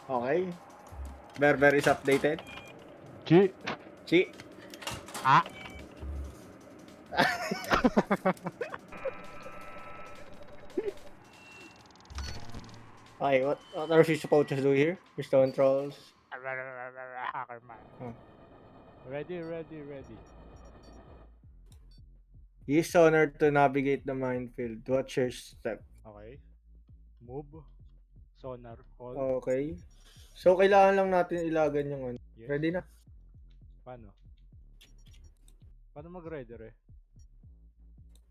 Okay. Berber is updated. Chi. Chi. Ah. Okay, what are we supposed to do here? Stone trolls. Hacker man. Oh. Ready. Use sonar to navigate the minefield. Watch your step. Okay. Move. Sonar. Hold. Okay. So, kailangan lang natin ilagan yung ano. Yes. Ready na. Paano? Paano mag-ready re?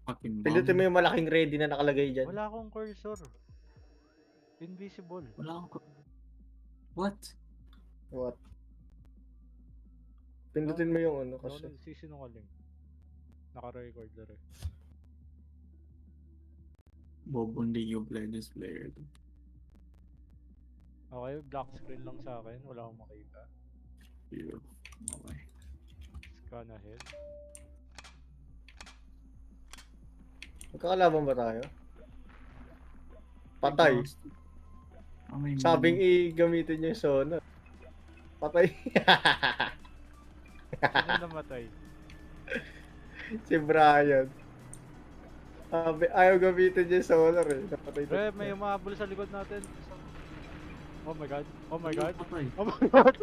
Fucking Pindutin mo bomb. yung malaking ready na nakalagay dyan. Wala akong cursor. Invisible. Wala akong... What? What? Pindutin mo yung ano Kasi kasi. nagsisinungaling. Naka-record na rin. Bobong League of Legends player. Okay, black screen lang sa akin. Wala akong makita. Zero. Okay. Scan ahead. Magkakalaban ba tayo? Patay. May Sabing i-gamitin yung sonar. Patay. Sino namatay? Si Brian. Sabi, ayaw gamitin yung sonar eh. Napatay na Pre, siya. may umahabol sa likod natin. Oh my god. Oh my god. Patay. Oh my god.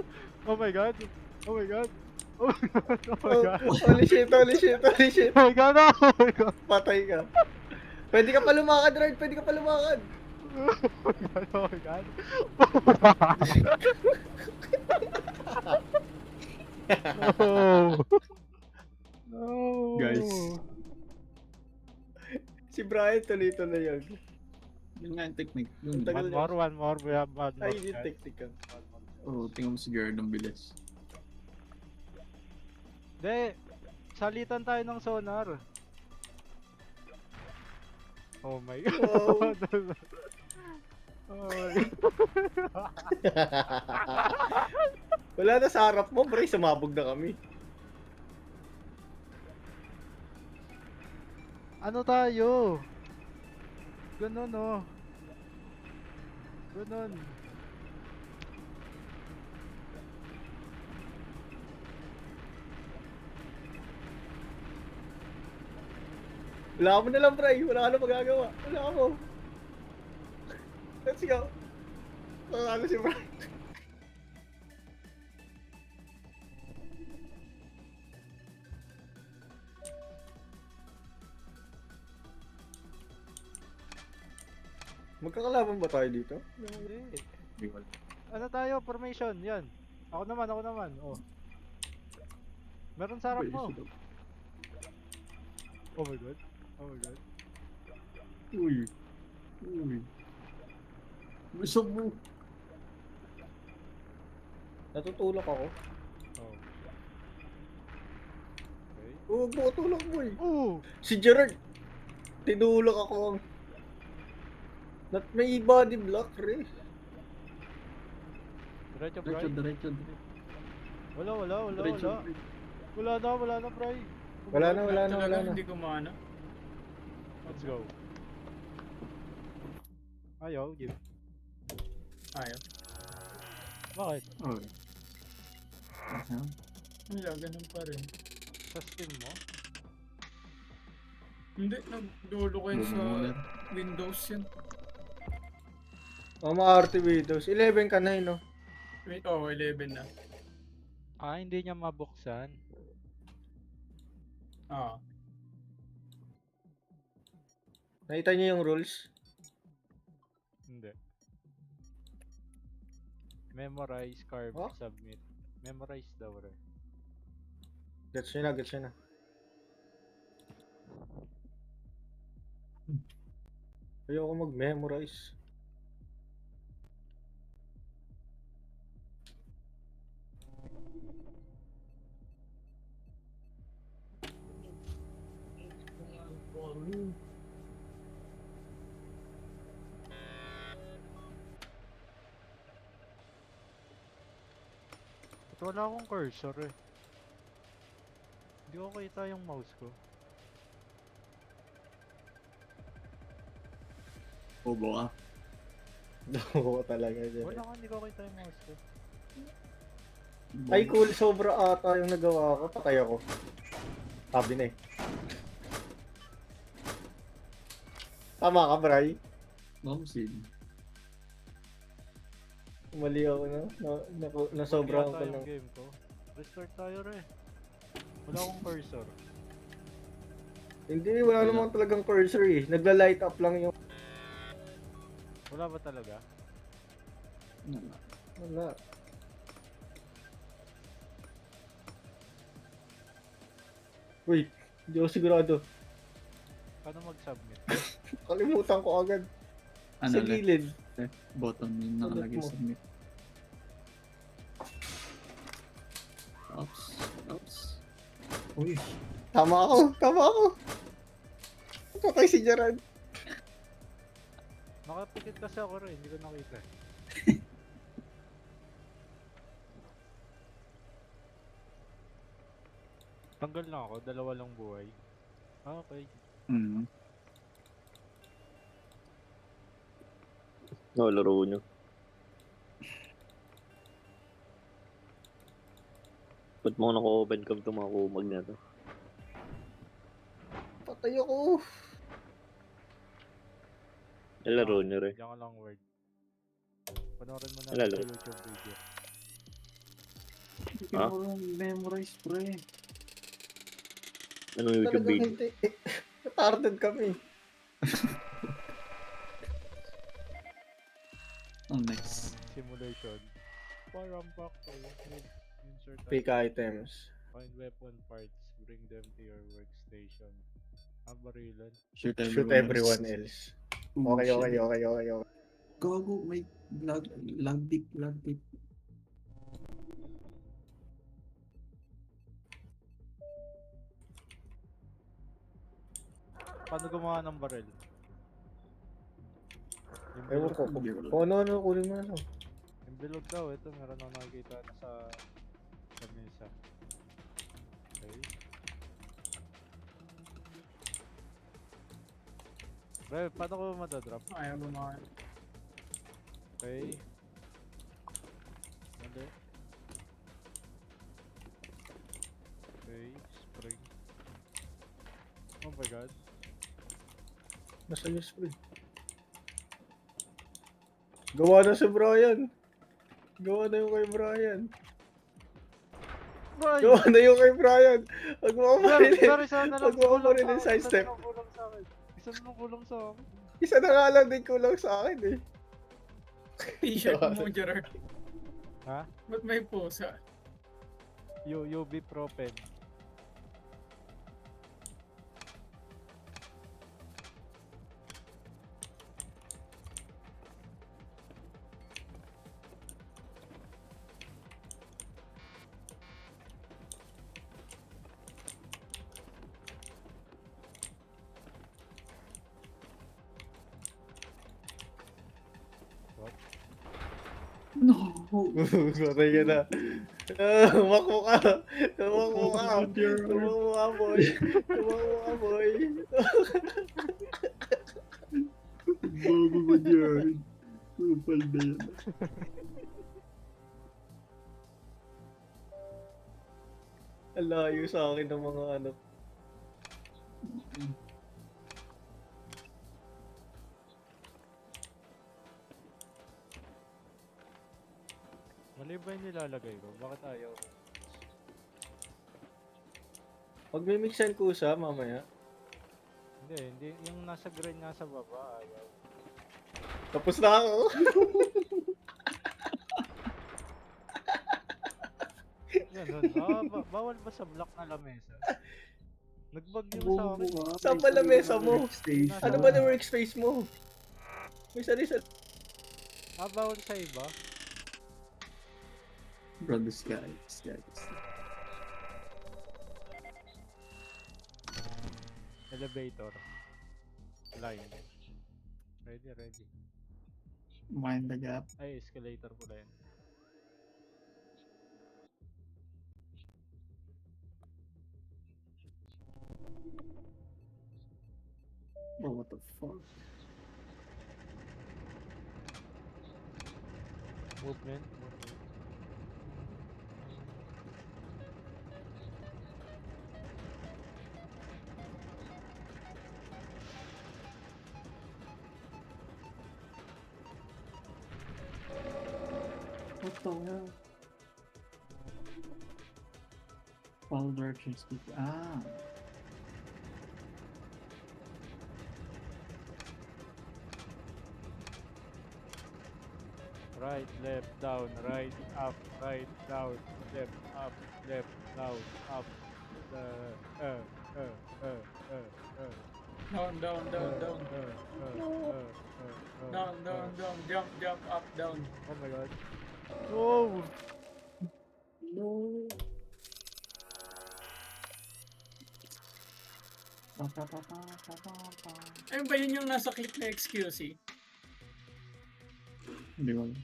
Oh my god. Oh my god. Oh my god. Oh my god. Holy shit, holy shit, holy shit. Oh my god. Oh my god. Patay ka. Pwede ka pa lumakad, Ryan. Pwede ka pa lumakad. Oh my god. Oh my god. No. No. Guys. Si Brian tuloy-tuloy yun. Yun nga yung technique. Yun. Ang tagal One more. We have one more. Ay, yung guys. technique ka. Oh, tingnan mo si Jared ang bilis. De, salitan tayo ng sonar. Oh my god. Wow. Oh my god. Wala na sa harap mo, bro. Sumabog na kami. Ano tayo? Ganun oh. Ganun. Wala mo na lang, Bray. Wala ka na magagawa. Wala mo. Let's go. Ano si Bray? Magkakalaban ba tayo dito? Hindi. Hindi ko alam. Ano tayo? Formation. Yan. Ako naman. Oh. Meron sa harap mo. Oh my god. Oh my god. Uy. Uy. Gusto mo. Natutulak ako. Oh. Okay. Huwag mo tulak mo eh. Ooh! Si Gerard. Tinulak ako. May body block, re. Diretso, Bray. Diretso. Wala. Diretso. Wala na, Bray. Wala na. Talaga hindi ko maano. Let's go. Ayaw, give. Ayaw. Bakit? Okay. Wala, ganun pa rin. Sa Steam mo? Hindi, nagdulo ko yun sa Windows yan. Oh, mga Windows. 11 ka na no? Wait, oh, 11 na. Ah, hindi niya mabuksan. Ah, Nakita niyo yung rules? Hindi. Memorize, carve, Oh? submit. Memorize daw rin. Gets nyo na. Ayoko mag-memorize. Ba't wala akong cursor eh? Hindi ko kita yung mouse ko. Bobo ka. Oo talaga dyan. Wala ka, hindi ko kita yung mouse ko. Ay cool, sobra ata yung nagawa ko. Patay ako. Sabi na eh. Tama ka, Bray. Mamsin. Mali ako nasobrahan Yata ko yung ng... game ko. Restart tayo rin. Wala akong cursor. Hindi, wala Wala. namang talagang cursor eh. Nagla-light up lang yung... Wala ba talaga? Wala. Uy, hindi ako sigurado. Paano mag-submit? Kalimutan ko agad. Ano Sa left? gilid. Left button yung nakalagay mo. submit. Oops. Oops. Uy. Tama ako. Tama ako. Patay si Gerard. Nakapikit kasi ako rin, hindi ko nakita. Tanggal na ako, dalawa lang buhay. Ah, okay. Mm. No, laro nyo. Ba't mo naka-open cam itong mga kumag na to? Patay ako. Laro nyo rin. Diyan ka lang word. Panoorin mo na Wala, lang sa laro. YouTube video. Hindi ko memorize, pre. Anong YouTube Talagang video? hindi. Retarded kami. Oh, nice. Simulation. Firearm factor. Insert Pick item. items. Find weapon parts. Bring them to your workstation. Barilan. Shoot Shoot everyone else. Ooh, Okay, shit. okay, okay, okay, okay. Gago, may lag deep, lag deep. Paano gumawa ng baril? Yung Ewan bilog, ko. Kung ano, kunin mo na to. yung bilog daw. Ito, meron ako nakikita na sa mesa. Okay. Bro, paano ko madadrop? Ayaw lumayan. Okay. Mali. Okay, spring. Oh my god. Nasa yung spring. Gawa na si Brian. Gawa na yung kay Brian. Bro, Gawa na yung kay Brian. Huwag mo ako marilin. sorry, sana na lang Huwag mo ako kulang marilin sa akin. side step. Isa na lang kulang sa akin. Isa na lang kulang sa akin. Isa na nga lang din kulang sa akin eh. T-shirt mo, Gerard. Ha? Ba't may pusa? UV Propen. No! Patay ka na. Umakbo ka. Umakbo ka. Umakbo ka, boy. Umakbo ka, boy. Bago ko dyan. Kupal na yan. Ang layo sa akin ng mga ano. Mali ba yung nilalagay ko? Bakit ayaw? Pag may mix and kusa, mamaya. Hindi. Yung nasa green nga sa baba, ayaw. Tapos na ako. Ganun. Bawal ba sa block na lamesa? Nagbag yung sa akin. Saan pala mesa mo? Workstation. Ano ba na workspace mo? May sarili. Bawal sa iba? Bro, this guy. Elevator. Line. Ready. Mind the gap. Ay, escalator pala yun. Oh, what the fuck? Movement. What the hell? Follow directions. Ah. Right, left, down, right, up, right, down, left, up, down, up. Uh, uh, uh, uh, uh. Down, down, down, down. Down, down, down. Jump, jump, up, down. Oh my god. Oh! No. Pa, pa, pa, pa, pa, pa, pa. Ayun ba yun yung nasa clip na XQC? Hindi ko alam.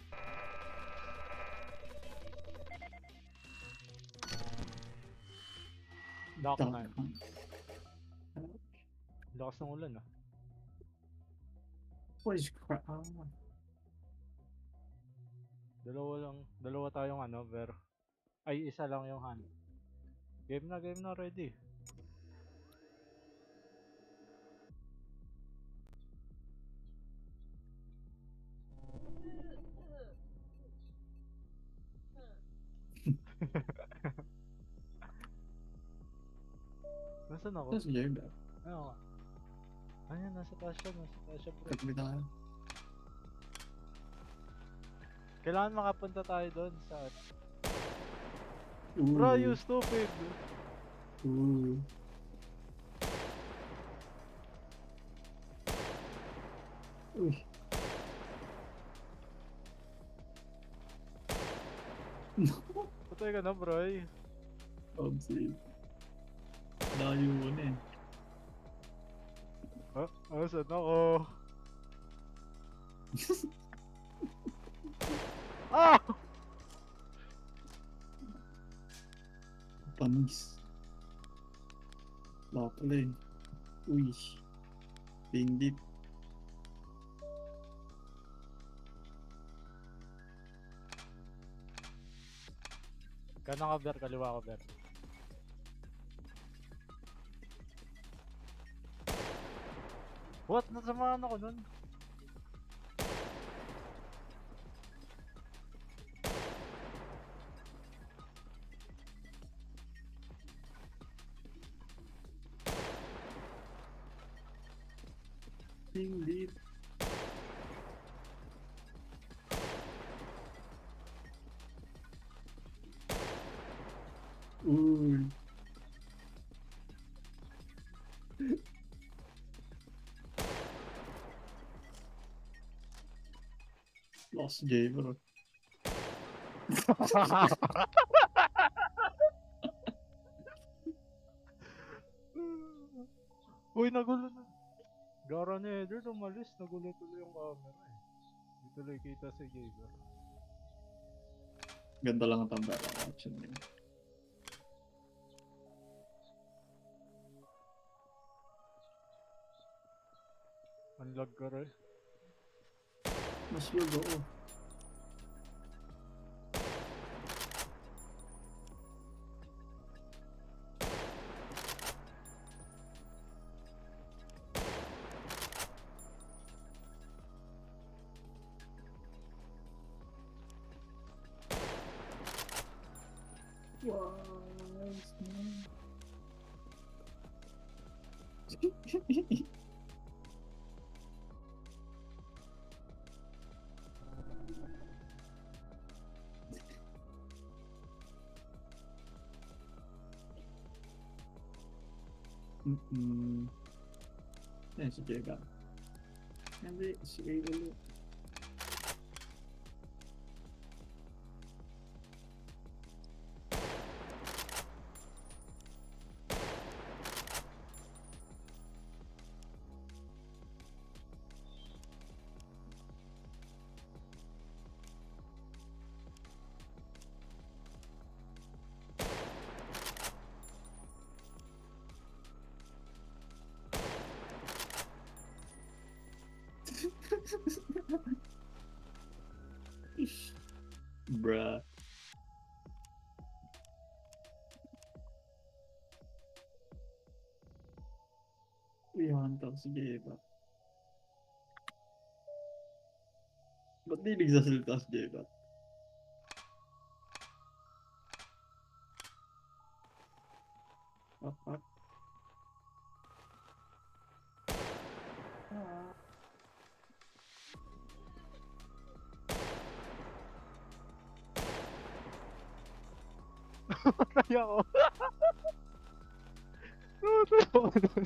Dark Dark man. man. Lakas ng ulan ah. What is crap? Dalawa tayong ano, pero ay isa lang yung hand. Game na, ready. Nasaan ako? That's game ba? Ano ka? Ayan, nasa taas siya bro. Katabi tayo. Kailangan makapunta tayo doon sa... Ooh. Bro, you stupid! Ooh. Uy. No. Patay ka na bro eh. Obsidian. Layo mo na eh. Saan ako? Ah! Panis. Wala pala eh. Uy. Pindit. Kanan ka ber, kaliwa ka ber. What? Nasamaan ako nun? Pindit. Uy. Lost J bro. Uy, nagulo na. Gara ni Eder, umalis. Nagulo tuloy yung camera eh. Hindi tuloy kita si Gaber. Ganda lang ang tambara. Action din. Unlag ka rin. Mas log ako. Wow. Yan si Jega. Hindi, si Able. Sige ba? Ba't di nagsasalita si Jeba? Pak, pak. Kaya ko. Tutuloy ako dun.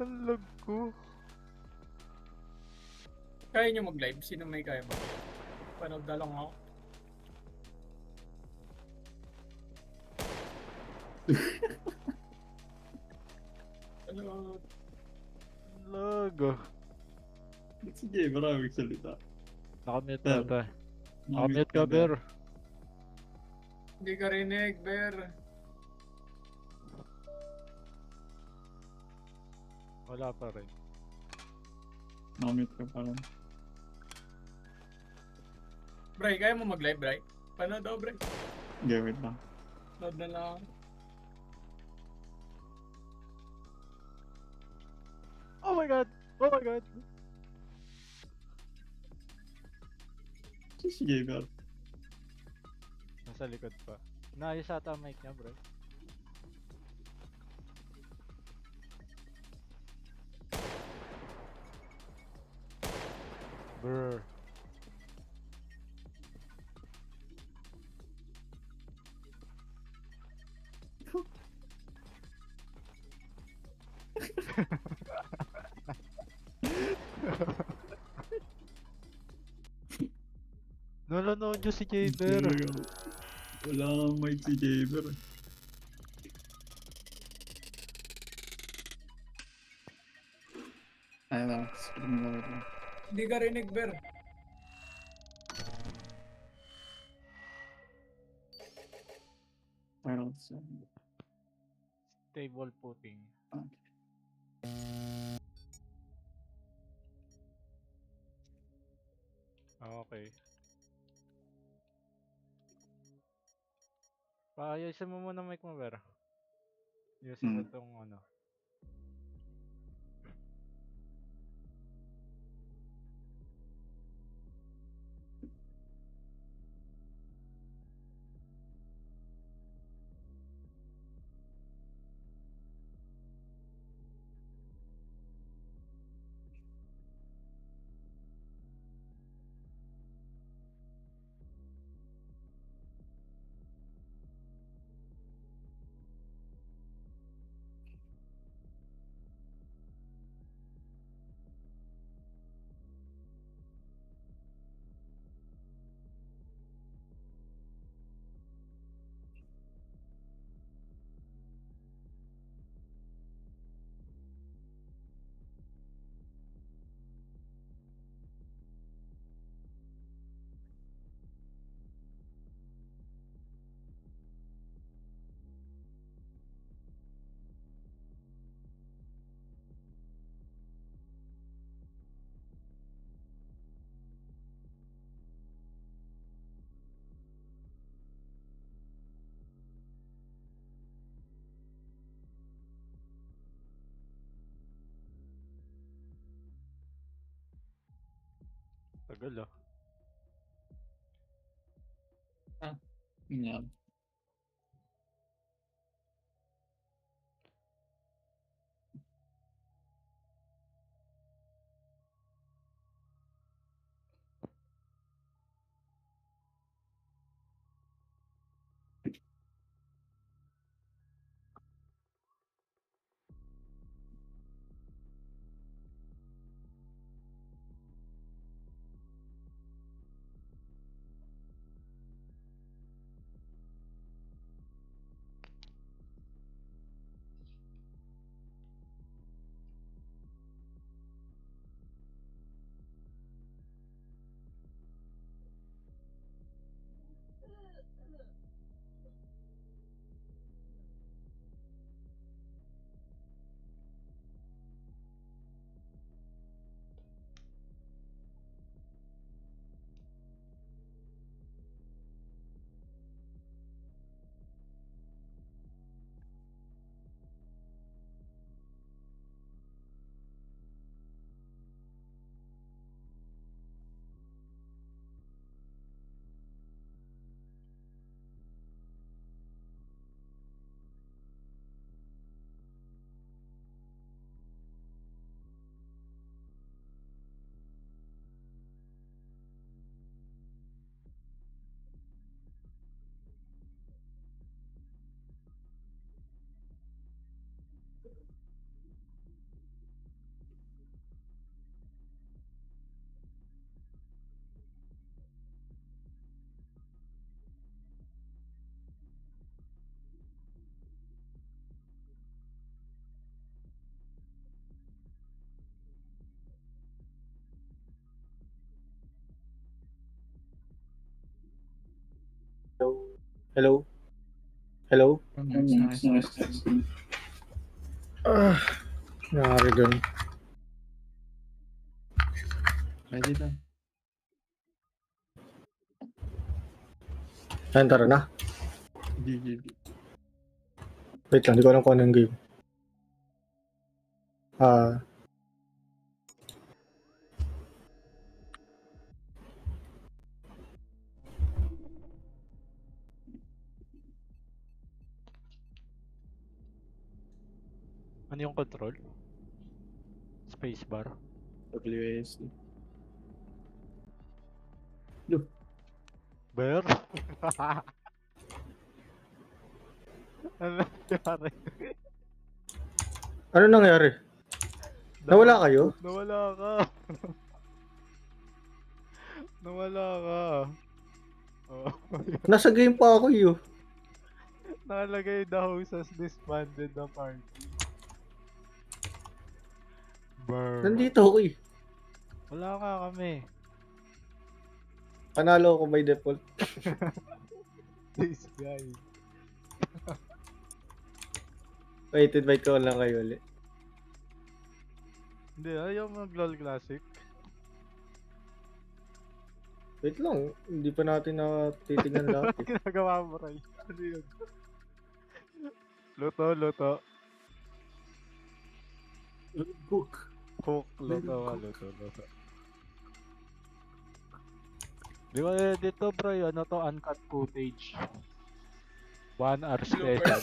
Ang lag ko. Kaya nyo mag-live? Sino may kaya mag Panood na lang ako. Ano? Ang lag. Ba't si Jeba maraming salita? Nakamute Ber. ata. Nakamute ka, Ber. Hindi ka rinig, Ber. Wala pa rin. Nakamute ka parang. Bray, kaya mo mag-live, Bray? Panood daw, Bray. Gamit lang. Panood na lang ako. Oh my god! Oh my god! Si Jeba. Nasa likod pa. Naayos ata ang mic niya, bro. Brr. Nanonood nyo si Jaber. Wala kang mic si Jeba. Ay lang, screen na lang. Hindi ka rinig, Ber. Parang sa... Stable footing. Okay. Paayusin mo muna mic mo, Ber. Ayusin mo tong ano. Tagal ah. Yan. Hello? Hello? Nice. Nangyari dun. Ready na. Ayan, tara na. GG. Wait lang, di ko alam kung anong game. Ano yung control? Spacebar. WASD. Bear? Ano nangyari? Ano nangyari? Nawala kayo? Nawala ka. Nawala ka. Oh. Nasa game pa ako yun. Nakalagay the host has disbanded the party. Burr. Nandito ako eh. Wala nga kami. Panalo ako by default. This guy. Wait, invite ko lang kayo ulit. Hindi, ayaw mag-LOL Classic. Wait lang, hindi pa natin titignan lahat eh. Ginagawa mo, Ray. Ano yun? Luto. Cook. Cook, luto ka, luto. Di ba dito bro, ano to, uncut footage. 1 hour special.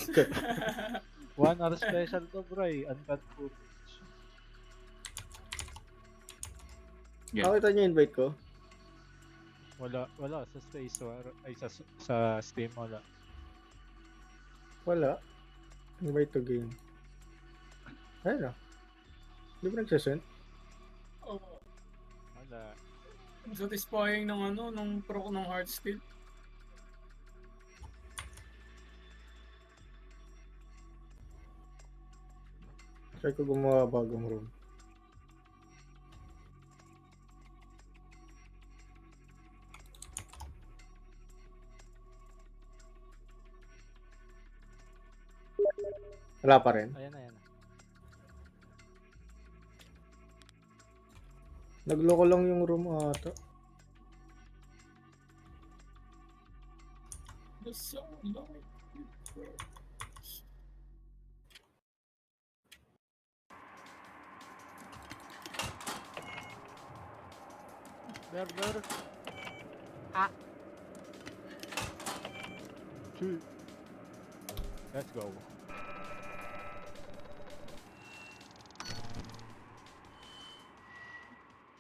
1 hour special to bro, uncut footage. Nakita niyo invite ko? Wala sa Space War, ay sa Steam wala. Wala. Invite to game. Ayun na. Hindi ba nagsasend? Oo. Wala. Satisfying ng ano, nung pro ng Hearthstone. Try ko gumawa bagong room. Wala pa rin. Ayan na. Nagloko lang yung room ata. The sunlight. Ber. Ah. Two. Let's go.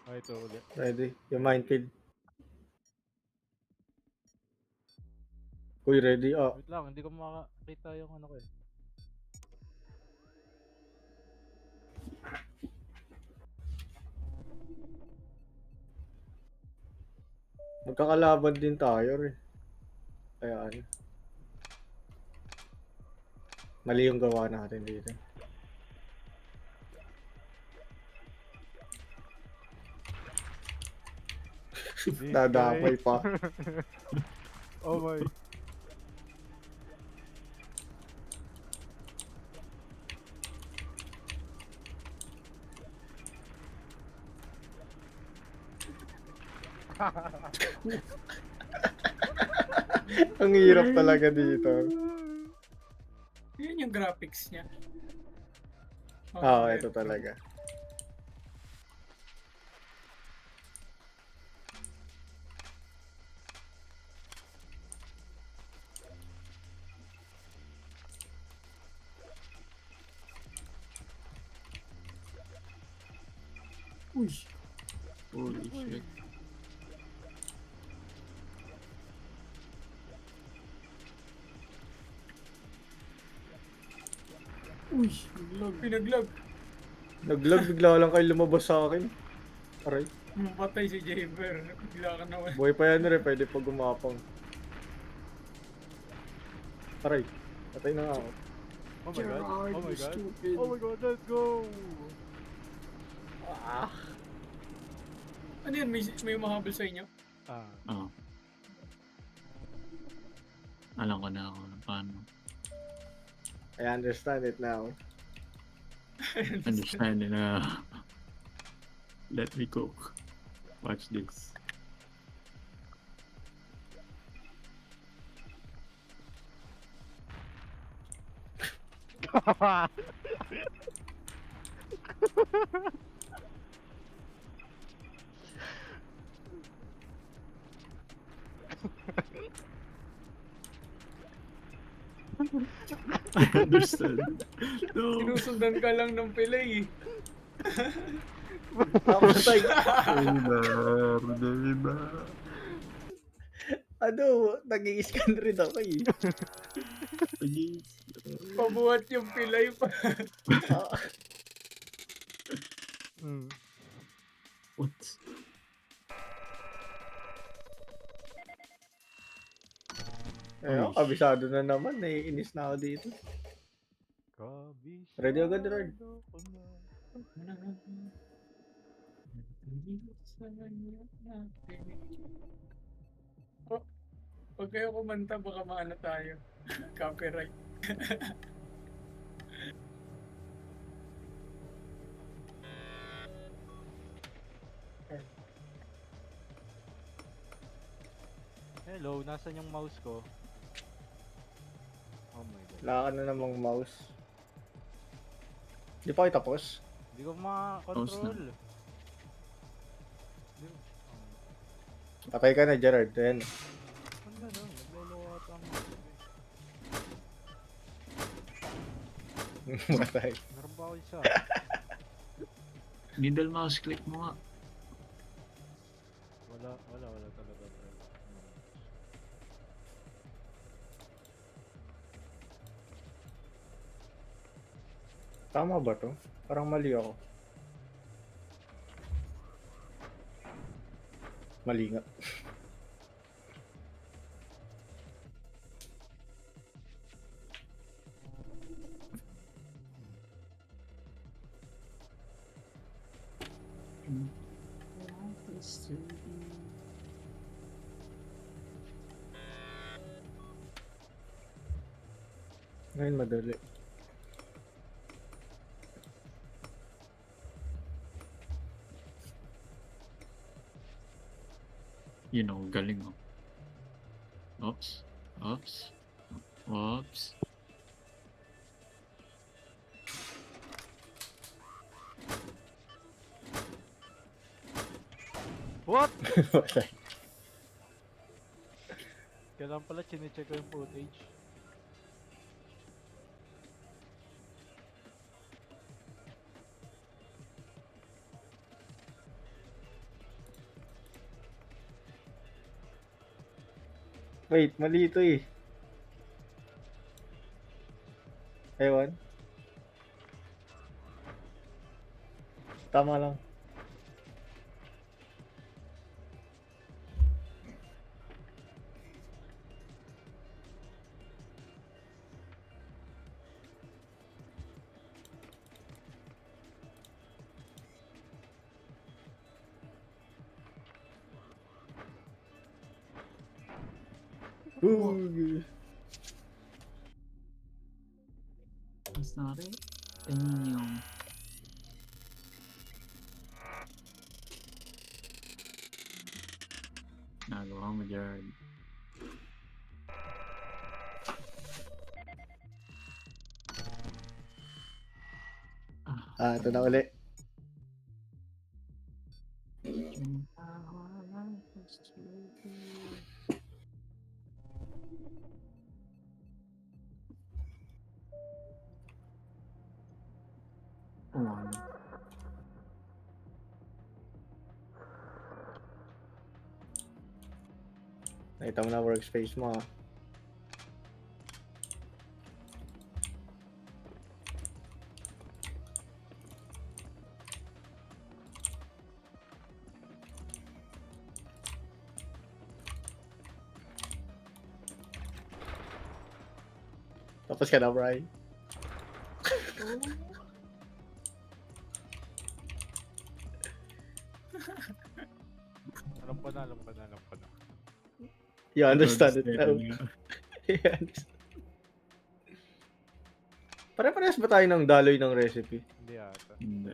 Okay, ito ulit. Ready? Yung minefield. Uy, ready? Ah, Wait lang, hindi ko makakita yung ano ko eh. magkakalaban din tayo rin. Kaya ano. Mali yung gawa natin dito. Dadamay pa. Oh my. Ang hirap talaga dito. Yun yung graphics niya. Ito talaga. Uy. Holy shit. Uy, Pinaglag. Naglag bigla lang kayo lumabas sa akin. Aray. Mamatay si Jaber. Bigla ka naman. Buhay pa yan rin. Pwede pa gumapang. Aray. Patay na nga ako. Oh my god. Gerard, Oh my you god. stupid. Oh my god, let's go. Ano yun? May mahabol sa inyo? Ah. Ah. Alam ko na ako paano. I understand it now. Understand na. Let me cook. Watch this. I understand. No. Sinusundan ka lang ng pilay eh. Papatay. Neymar. Ano, nag-i-scan rin ako eh. Please. Pabuhat yung pilay pa. Ah, Hmm. What? Ayun, kabisado na naman. Naiinis na ako dito. Kabisado Ready agad, Rod? ko na. Oh, pag kayo kumanta, baka maano tayo. Copyright. Hello, nasan yung mouse ko? Oh my god. Wala ka na namang mouse. Di pa kayo tapos? Hindi ko Mouse ma-control. Patay ka na, Gerard. Ayan. Ano na lang, naglolo ata ang mouse ko eh. Matay. Meron ba ako isa? Needle mouse click mo nga. Wala talaga. Bro. Tama ba to? Parang mali ako. Mali nga. Ngayon madali. You know, galing mo. Oops. Oops. Oops. What? Patay. Kailan pala chinecheck ko yung footage. Wait, mali ito eh. Ewan. Tama lang. Ooh. Sorry. Inyong. Nagawa mo, Jared. Ah, ito na uli. One. Nakita mo na workspace mo ah. Tapos ka na, Brian. Alam ko na. You understand it now. Yan. Pare-parehas ba tayo ng daloy ng recipe? Hindi ata. Hindi.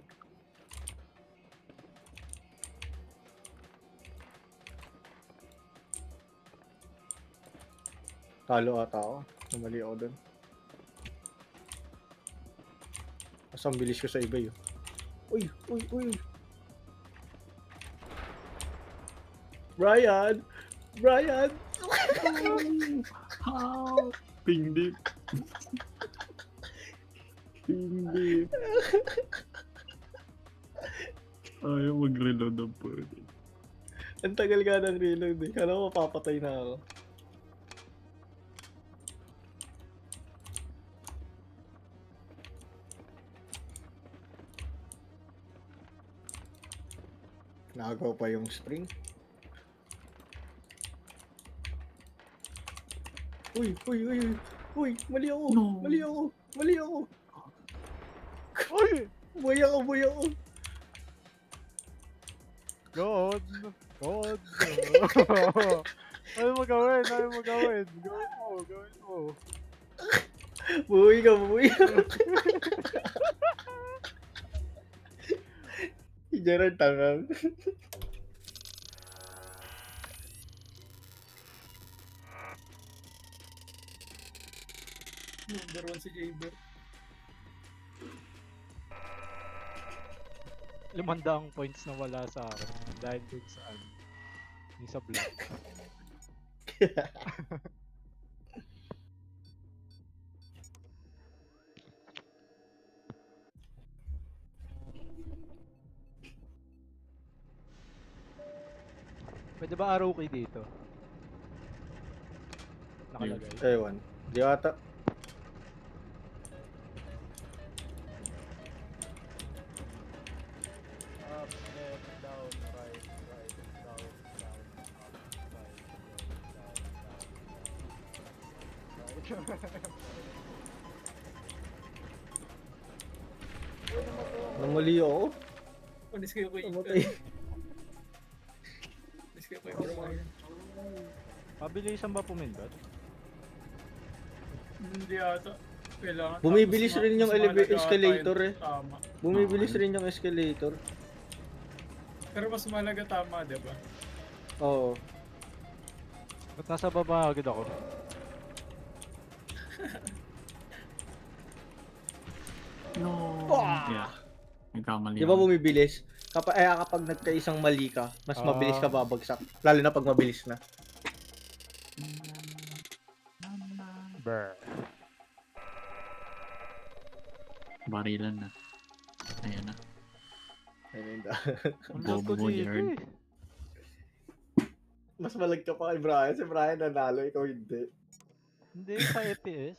Talo ata ako. Namali ako doon. Mas ang bilis ko sa iba yun. Uy! Uy! Uy! Brian! Brian! How? Ping dip. Ping dip. Ayaw mag-reload ang pwede. Ang tagal nga ng reload eh. Kala ko papatay na ako. Nagaw pa yung spring. Uy! Uy! Uy! Uy! Uy! Mali ako! No. Mali ako! Mali ako! Uy! Buhay ako! Buhay ako! God! God! Ano mo gawin? Ano mo gawin? Gawin mo! Gawin mo! Buhay ka! Buhay ka! Si Gerard tangang. Number 1 si Jaber. 500 points na wala sa akin dahil dun sa ano, yung sa black. Pwede ba araw kay dito? Nakalagay. Ewan. Di ata. Up, left, down, right, right, down, down, up, right, down, down, right. Namali ako. Panis kayo ko Namatay. Panis kayo ko Brian. Mabilisan ba pumindot? Hindi ata. Kailangan. Bumibilis tapos rin yung mas mahalaga escalator tayo. eh. Tama. Bumibilis rin yung escalator. Pero mas mahalaga tama, di ba? Oo. Ba't nasa baba agad ako? No. Ah! Yeah. Nagkamali Di ba ako. bumibilis? Kapag nagkaisang mali ka, mas mabilis ka babagsak. Lalo na pag mabilis na. Brr. Barilan na. Ayan na. Ayun na. Ang lag ko Bobo dito yard. eh. Mas malag ka pa kay Brian. Si Brian nanalo, ikaw hindi. Hindi, sa FPS.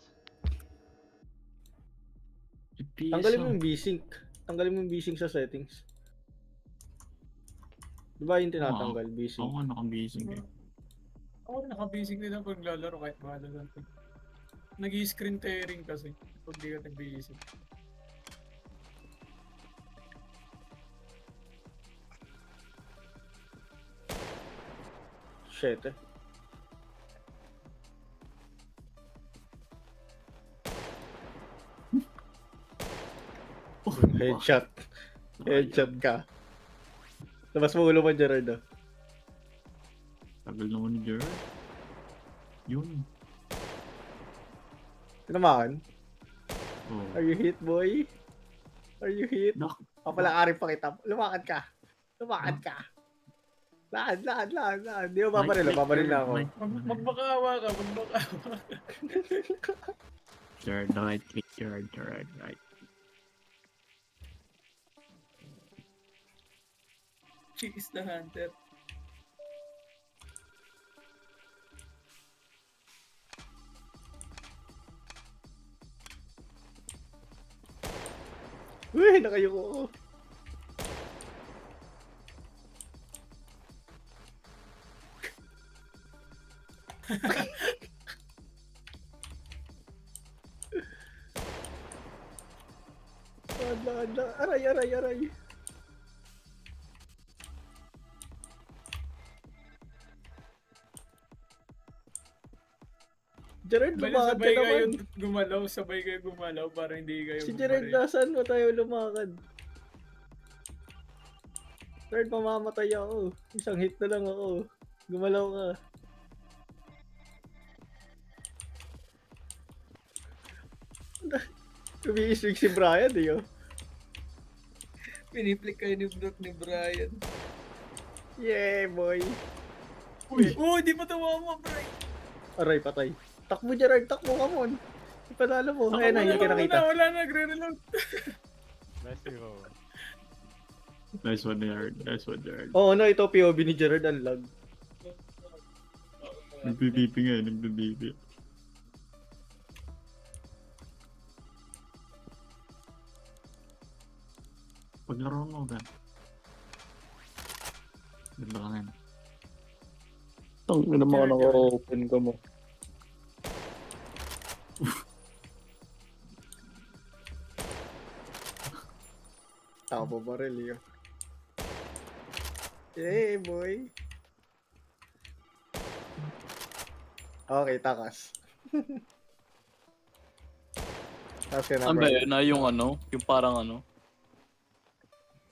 Tanggalin mo yung V-Sync. Tanggalin mo yung V-Sync sa settings. Di ba yung tinatanggal, V-Sync? Oo nga, nakabising eh. Ako nakabasic din ako naglalaro kahit bahala lang. Nag-i-screen tearing kasi pag di ka nag-iisip. Shit eh. Headshot. Headshot ka. Labas mo ulo mo, Gerard ah. Tagal naman ni Gerard. Yun. Tinamaan? Oh. Are you hit, boy? Are you hit? Nak. Papalakarin pa kita. Lumakad ka. Lumakad ka. Lakad, lakad, lakad, lakad. Di mo paparil. Paparil na ako. Magbakawa ka, magbakawa. Gerard, right click, Gerard, right. She is the hunter. Uy, nakayuko ako. Adla. Aray. Gerard, Bali, lumakad ka sabay kayo naman. gumalaw, sabay kayo gumalaw para hindi kayo Si Gerard, bumaril. nasaan mo tayo lumakad? Gerard, mamamatay ako. Isang hit na lang ako. Gumalaw ka. Umiisig si Brian eh, oh. Piniplik kayo ni Brook ni Brian. Yeah, boy. Uy! Oh, di pa tumama, bro! Aray, patay. Takbo, Gerard. Takbo ka mon. Ipanalo mo. Ayan na, hindi ka nakita. Wala na, nagre-reload. Let's go. Nice one, Jared. Nice one, Jared. Oo, no, ito POV ni Gerard ang lag. Nagdi-DP nga, nagdi-DP. Paglaro mo ba? Ganda ka ngayon. Ang ina mo naka-open ka mo. Tama ba rin, Leo? Hey, boy. Okay, takas. Takas ka na, Ano ba bro. yun? Yung ano? Yung parang ano?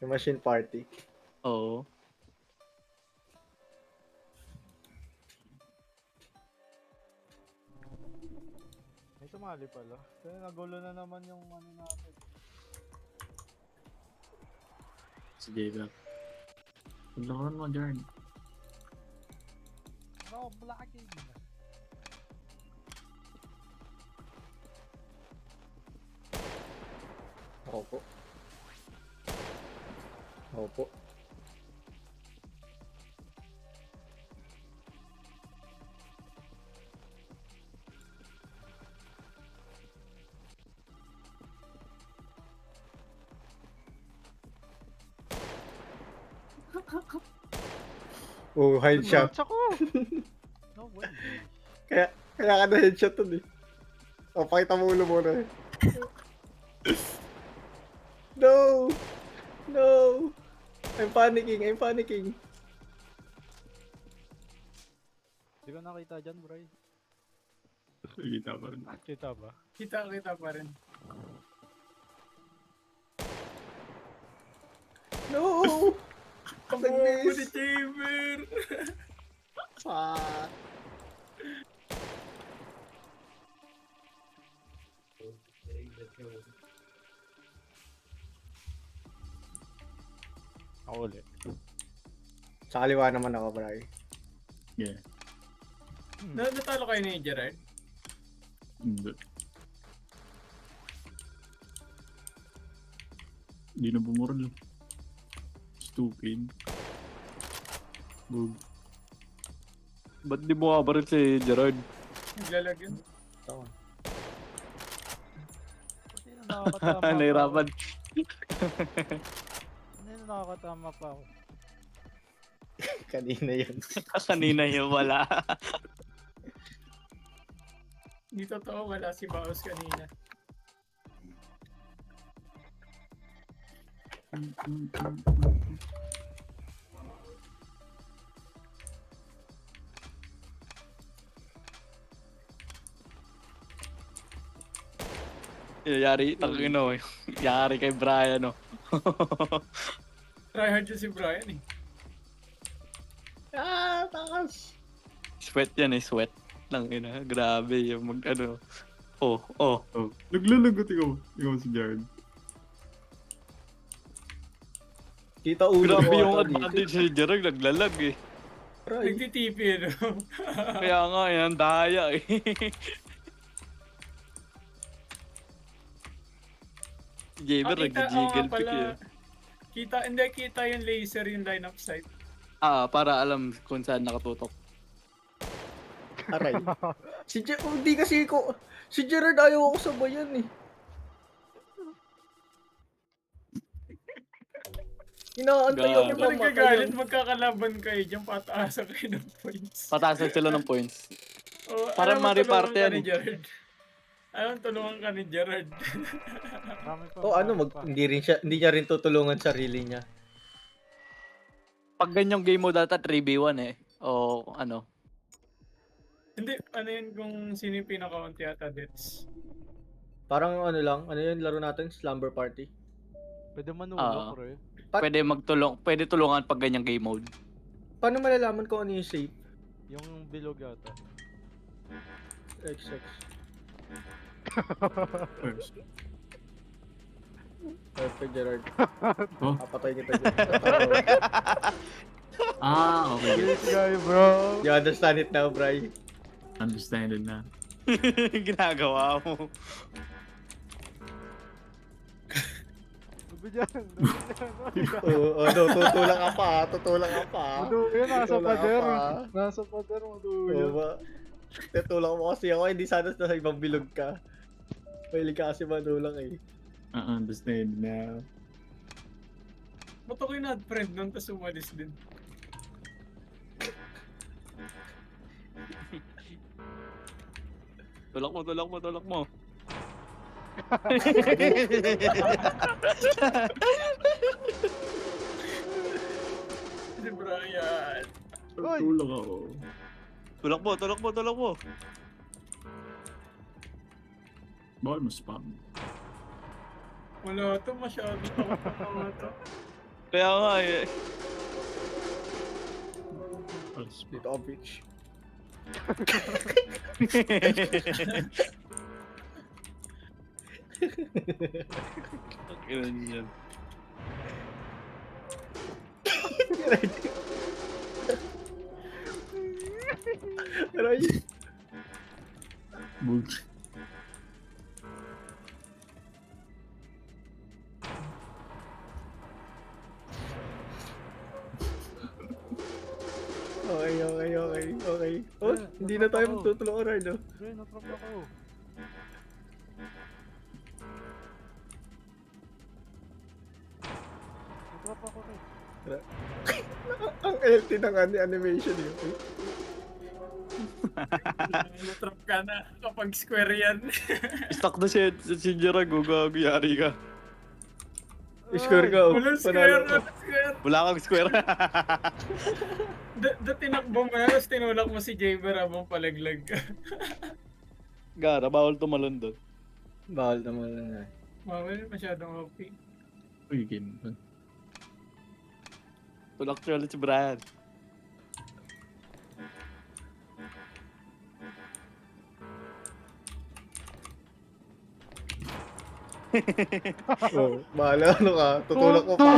Yung machine party. Oo. May sumali pala. Kaya nagulo na naman yung ano natin. Sige ba? Paglaro mo, Jared. No, blocking. Opo. Opo. Oh, headshot. Ako! No way. Kaya ka na headshot dun eh. O, pakita mo ulo muna. No! No! I'm panicking, I'm panicking. Di ko nakita dyan, bro. Kita pa rin. Kita ba? Kita pa rin. No! Kamu ni Nag-miss! Chamber! Fuck! Ako ulit. Sa kaliwa naman ako, Bray. Yeah. Natalo kayo ni Gerard? Hindi. Hindi na bumurol. Stupid. Bug. Ba't di mo kabaril si Gerard? Naglalag yun. Tama. Hindi na nakakatama pa ako. Nahirapan. Hindi na nakakatama pa ako. Kanina yun. Kanina yung wala. Hindi totoo, wala si Baos kanina. Yari, tangino eh. Yari kay Brian, no. Tryhard yun si Brian eh. Ah, takas! Sweat yan eh, sweat. Lang ina, grabe yung mag ano. Oh. Oh, naglalagot ikaw. Ikaw si Jared. Kita ulo Grabe ko yung ata dito. advantage si Gerard, naglalag eh. Bray. Nagtitipi no? Kaya nga, yan, daya eh. Jaber, nag-jiggle pick eh. Kita yung laser yung line of sight. Para alam kung saan nakatutok. Aray. Hindi kasi ko. Si Gerard ayaw ako sabayan eh. Inaantay ako Gago. yung Parang mamatayan. gagalit, magkakalaban kayo dyan, pataasan kayo ng points. Pataasan sila ng points. O, Para alam mo, mariparte tulungan ka yan ni eh. Gerard. Alam, tulungan ka ni Gerard. Marami pa. O ano, marami pa. hindi niya rin tutulungan sarili niya. Pag ganyang game mo data 3v1 eh. O ano. Hindi, ano yun kung sino yung pinaka-count yata, Dets? Parang ano lang, ano yun laro natin? Slumber Party. Pwede manulok, Ah. pre. Pwede tulungan pag ganyang game mode. Paano malalaman kung ano yung safe? Yung bilog yata. XX. First. Perfect, Gerard. Oh. Papatay kita dyan. Okay. Great guy, bro. You understand it now, Bri. Understand it na. Ginagawa mo. Sabi dyan. Oo, no, tutulak ka pa, tutulak ka pa. Maduyan, nasa Tutulak ka pader. pa. Nasa pader, Oo maduyan. ba? Tutulak mo kasi ako, hindi sana sa ibang bilog ka. Mahilig ka kasi manulang eh. Understand now. Ba't ako yung friend nun, tapos umalis din? Tulak mo. Si Brian. Uy! Tulog ako. Tulak mo. Bakit mo spam? Wala to, masyado takot na mga to. Kaya nga eh. Bakit spam? Dito ako, bitch. Ilan yan. Aray! Bug. Okay. Oh, hindi na tayo magtutulungan, Rardo. Pre, natrap ako. Natrap ako, pre. Ang LT ng animation yun. Natrap ka na kapag square yan. Stuck na si Gerard, gago, yari ka. Score ka, oh. Walang Panalo square, ka. walang square. Wala kang square. Tinakbo mo yan, tapos tinulak mo si Jaber habang palaglag ka. Gara, bawal tumalon doon. Bawal naman na. Mawal, masyadong OP. Uy, game. Tulak siya ulit si Brian. Oh, bahala ano ka. Tutulak ko pa.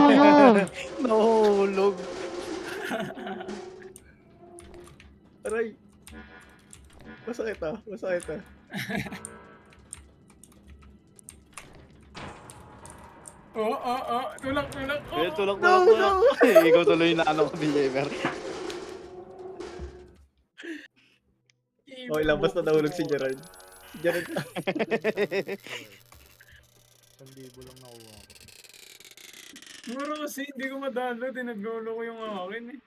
Nahulog. Aray. Masakit ah. Tulak. Eh, tulak. No. Ikaw tuloy na ano ko ni Jaber. Okay lang, basta nahulog si Gerard. Si Gerard. 1,000 lang nakuha ko. Siguro kasi hindi ko madalo, tinaglolo ko yung akin eh.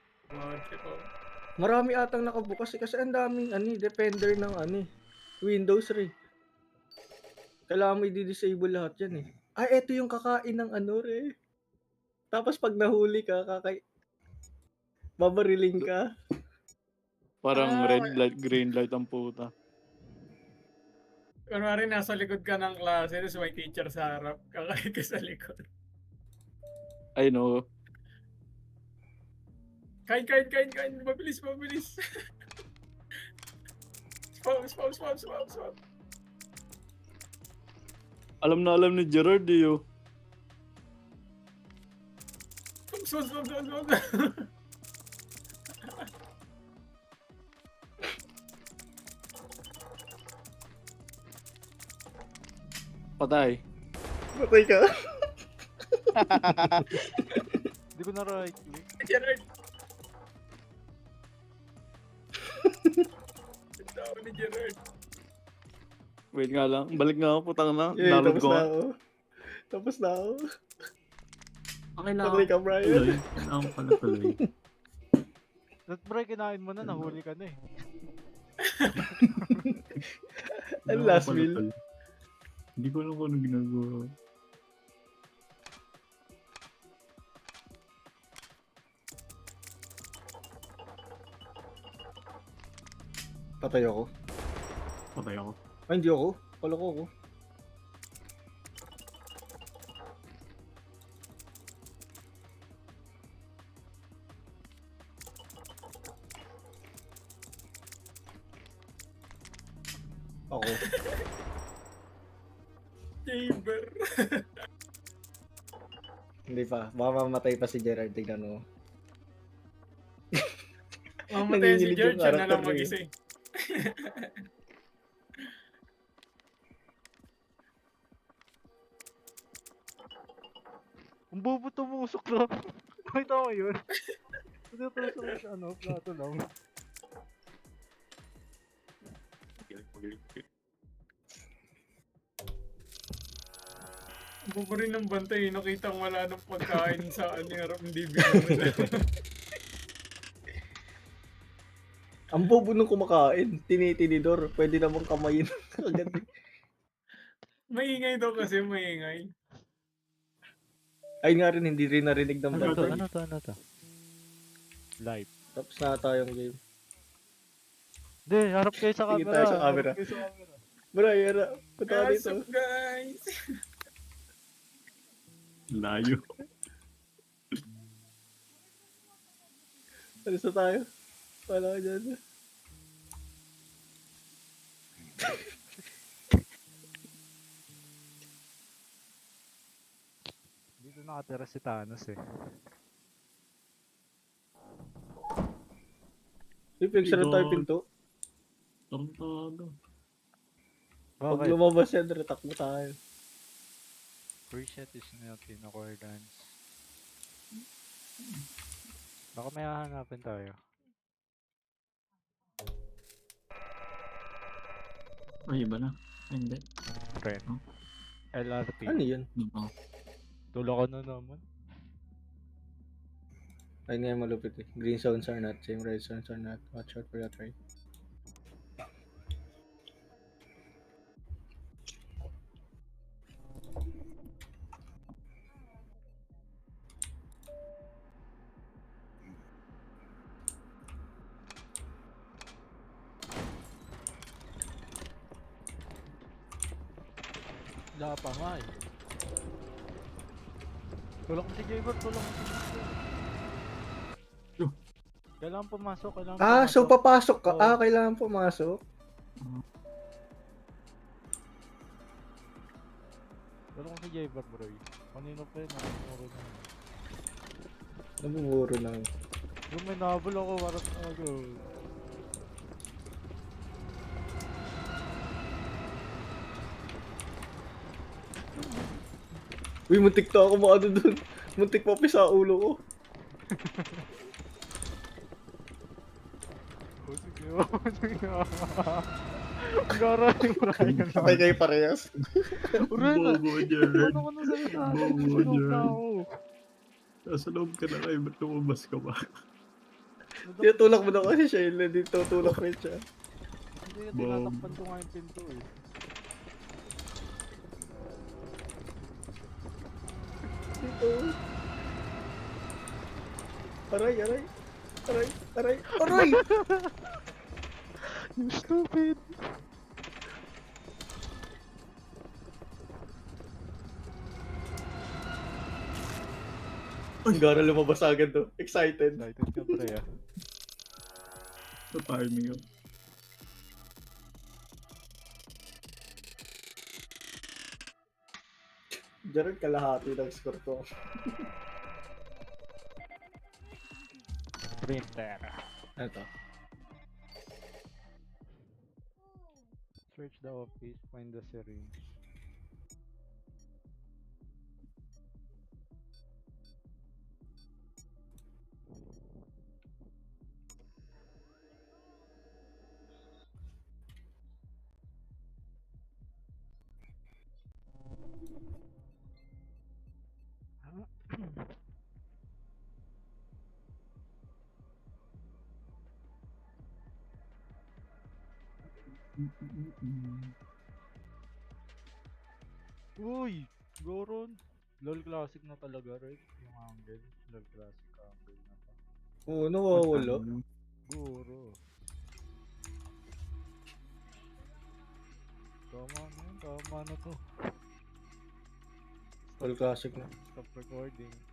Marami atang nakabukas kasi ang daming defender ng Windows re. Kailangan mo i-disable lahat yan eh. Eto yung kakain ng re. Tapos pag nahuli ka, babariling ka. Parang red light, green light ang puta. Kunwari nasa likod ka ng klase, tapos may teacher sa harap, kakain ka sa likod. I know. Kain, mabilis. Spam. Alam ni Gerard eh, oh. Spam. Patay. Patay ka. Hindi ko na right click. Gerard. Tao ni Gerard. Wait nga lang. Balik nga ako, putang na. Yeah, Download tapos ko na nga. ako. Okay lang Patay ako. ka, Brian. Tuloy. Kailangan ko pala tuloy. That pre, kinain mo na, nahuli ka na eh. Ang Kailangan last ko pala meal. tuloy. Hindi ko alam kung ano ginagawa. Patay ako. Patay ako. Ay, hindi ako. Kala ko ako. Ako. Chamber. Hindi pa. Baka mamatay pa si Gerard. Tignan mo. Mamatay si Nanginginig George, yung siya na lang character mag-isa eh. Ang bobo tumusok lang. Nakita mo yun? Tumusok lang sa ano, plato lang. Magaling. Bubo rin ng bantay, nakita wala ng pagkain sa harap hindi binigyan. Ang bobo nung kumakain. Tinitinidor. Pwede namang kamayin. Agad. Maingay daw kasi, maingay. Ay nga rin, hindi rin narinig ng Ano to? bantay. Ano to? Live. Tapos na tayong game. Hindi, harap kayo sa Tingin camera. tayo sa camera. Harap kayo sa camera. Bro, yara. Punta ka What's dito. up, guys? Layo. Alis na tayo. Wala ka dyan. Dito nakatira si Thanos eh. Pinagsaran tayo pinto. Tarantado. Pag Bakit? lumabas yan, retakbo tayo. First shot is not in accordance. Baka may hahanapin tayo. Ay, iba na. Ay, hindi. Friend. Huh? LRT. Ano yun? Oo. Tulak ka na naman. Ayun nga yung malupit eh. Green zones are not same, red zones are not. Watch out for that, right? Wala pa nga eh. Tulak mo si Jaybird, tulak mo si Jaybird. Yo. Kailangan pumasok, kailangan Ah, so pumasok. papasok ka. Oo. Ah, kailangan pumasok. Tulak mo si Jaybird, bro. Kanino pa yun, nakamuro na yun. Nabumuro lang. Yung may nabol ako, warap na ako. Uy, muntik to ako maano dun. Muntik pa sa ulo ko. Oh, sige, sige. Gara yung Brian. Patay kayo parehas. Uray na! Bobo dyan. Ano ko na salita? Bobo Sunog na dyan. ako. Nasa loob ka na kayo. Ba't lumabas ka ba? Tinutulak mo na kasi siya. Hindi tutulak rin siya. Hindi, tinatakpan ko nga yung pinto eh. Dito. Aray, aray. Aray, aray, aray! You stupid! Ang gara lumabas agad to. Excited. Excited ka pre ah. Sa timing yun. Diyan kalahati ng score ko. Printer. Ano to? Search the office, find the syringe. Uy! Goron! LOL Classic na talaga, right? Yung angle. LOL Classic angle na to. Oo, nawawala. Goro. Tama na to. All classic na. Stop recording.